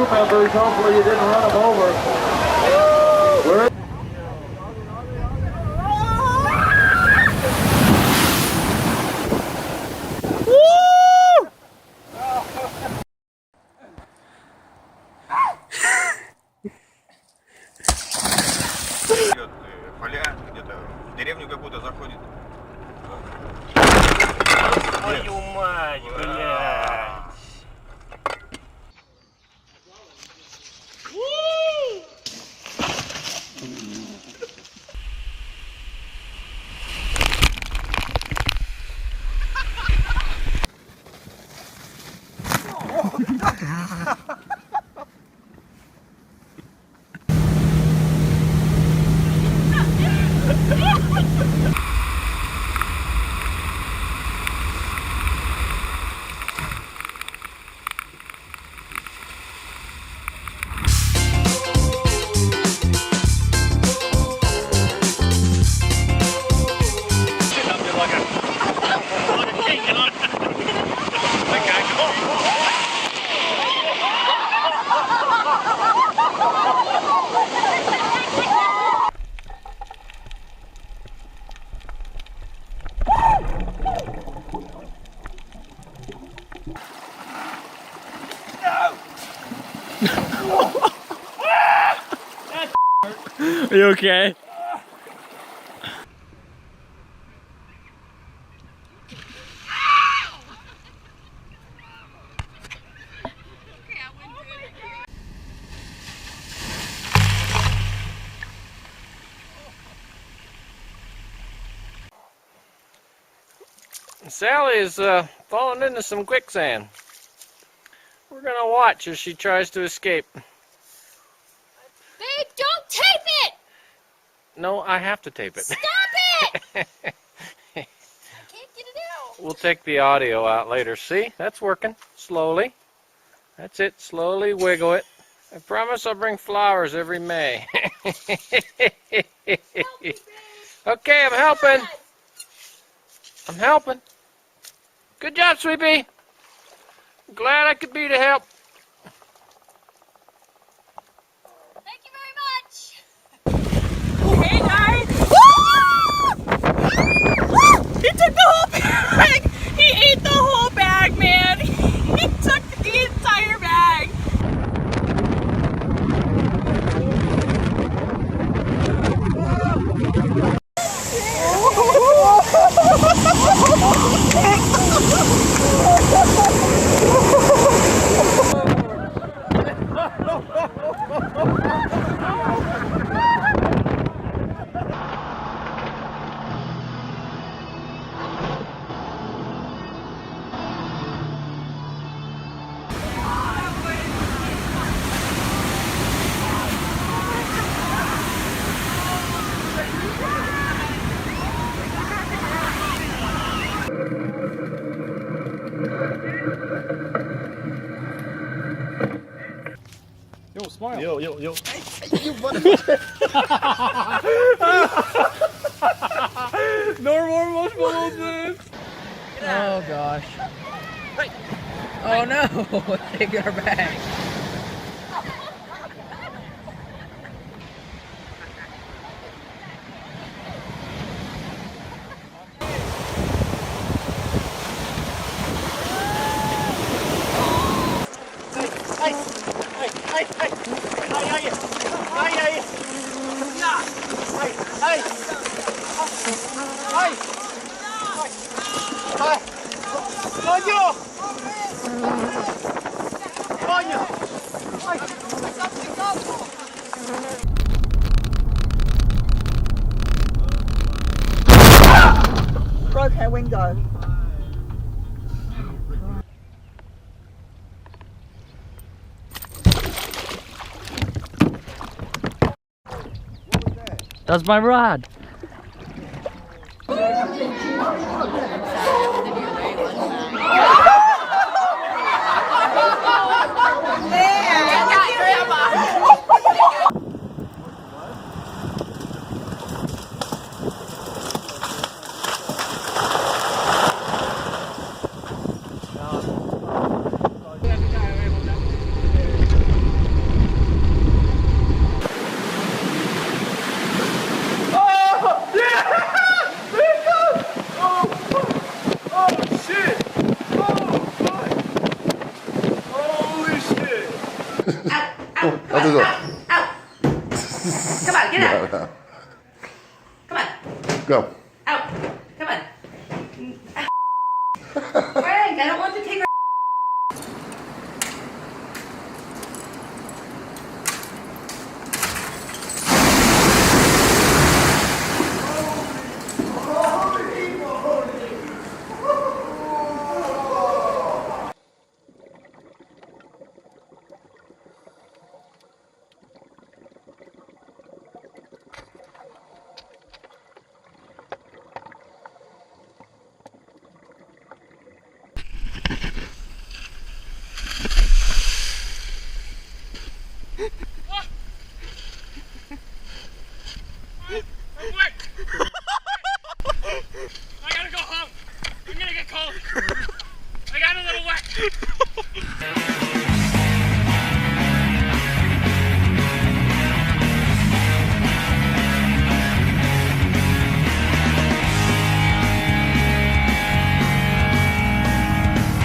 crew members. Hopefully you didn't run them over. We're поля, где-то в деревню какую-то заходит. Твою мать, блядь! Are you okay? Sally is falling into some quicksand. We're gonna watch as she tries to escape. Babe, don't tape it! No, I have to tape it. Stop it! I can't get it out. We'll take the audio out later. See? That's working. Slowly. That's it. Slowly wiggle it. I promise I'll bring flowers every May. Okay, I'm helping. I'm helping. Good job, Sweepy. I'm glad I could be to help. Thank you very much. Hey guys! He took the whole bag! He ate the whole bag, man! He took the entire bag! Yo, smile. Yo. you No more marshmallows, man. Oh gosh. Oh no! Take our bag. Broke her window. That's my rod. on, go. out. Come on, get out. No. Come on, Go. out. Come on. Frank, I don't want to take her.